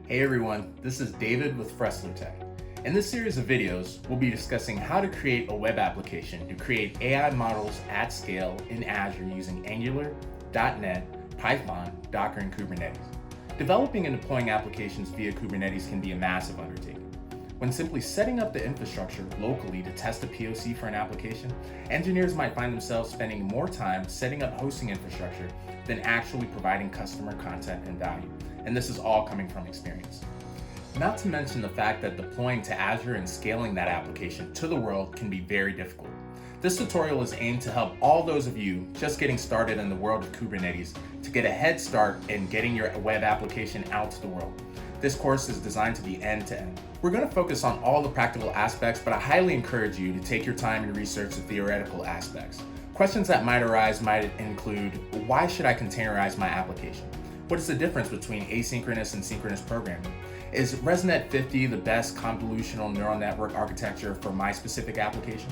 Hey everyone, this is David with Fressler Tech. In this series of videos, we'll be discussing how to create a web application to create AI models at scale in Azure using Angular, Dotnet, Python, Docker, and Kubernetes. Developing and deploying applications via Kubernetes can be a massive undertaking. When simply setting up the infrastructure locally to test a POC for an application, engineers might find themselves spending more time setting up hosting infrastructure than actually providing customer content and value. And this is all coming from experience. Not to mention the fact that deploying to Azure and scaling that application to the world can be very difficult. This tutorial is aimed to help all those of you just getting started in the world of Kubernetes to get a head start in getting your web application out to the world. This course is designed to be end-to-end. We're going to focus on all the practical aspects, but I highly encourage you to take your time and research the theoretical aspects. Questions that might arise might include, why should I containerize my application? What is the difference between asynchronous and synchronous programming? Is ResNet 50 the best convolutional neural network architecture for my specific application?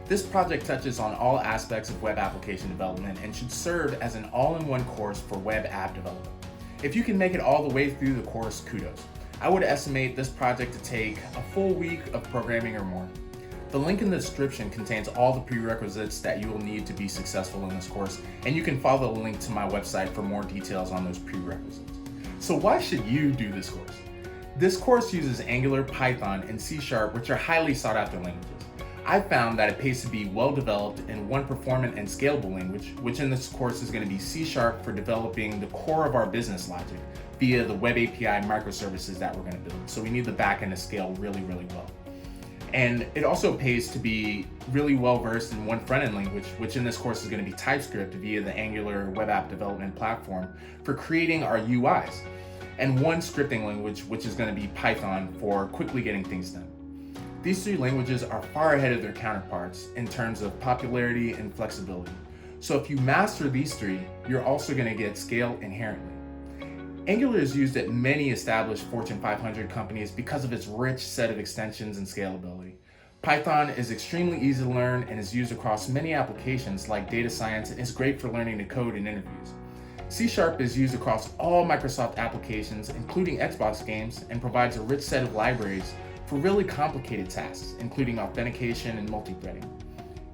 This project touches on all aspects of web application development and should serve as an all-in-one course for web app development. If you can make it all the way through the course, kudos. I would estimate this project to take a full week of programming or more. The link in the description contains all the prerequisites that you will need to be successful in this course, and you can follow the link to my website for more details on those prerequisites. So why should you do this course? This course uses Angular, Python, and C#, which are highly sought after languages. I've found that it pays to be well developed in one performant and scalable language, which in this course is going to be C# for developing the core of our business logic via the Web API microservices that we're going to build. So we need the backend to scale really well. And it also pays to be really well versed in one front-end language, which in this course is going to be TypeScript via the Angular web app development platform for creating our UIs, and one scripting language, which is going to be Python for quickly getting things done. These three languages are far ahead of their counterparts in terms of popularity and flexibility. So if you master these three, you're also going to get scale inherently. Angular is used at many established Fortune 500 companies because of its rich set of extensions and scalability. Python is extremely easy to learn and is used across many applications like data science and is great for learning to code in interviews. C# is used across all Microsoft applications, including Xbox games, and provides a rich set of libraries for really complicated tasks, including authentication and multi-threading.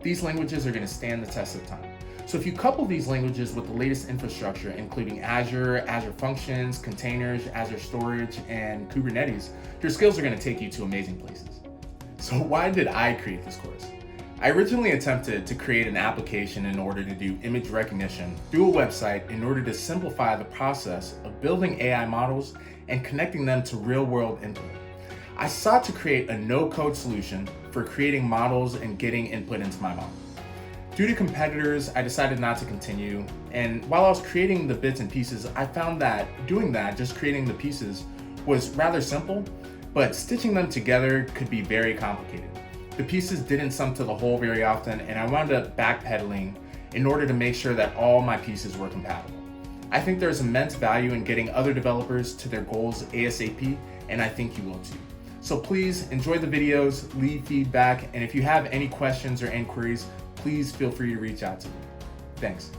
These languages are going to stand the test of time. So if you couple these languages with the latest infrastructure, including Azure, Azure Functions, containers, Azure Storage, and Kubernetes, your skills are going to take you to amazing places. So why did I create this course? I originally attempted to create an application in order to do image recognition through a website in order to simplify the process of building AI models and connecting them to real-world input. I sought to create a no-code solution for creating models and getting input into my model. Due to competitors, I decided not to continue, and while I was creating the bits and pieces, I found that doing that, just creating the pieces, was rather simple, but stitching them together could be very complicated. The pieces didn't sum to the whole very often, and I wound up backpedaling in order to make sure that all my pieces were compatible. I think there's immense value in getting other developers to their goals ASAP, and I think you will too. So please enjoy the videos, leave feedback, and if you have any questions or inquiries, please feel free to reach out to me. Thanks.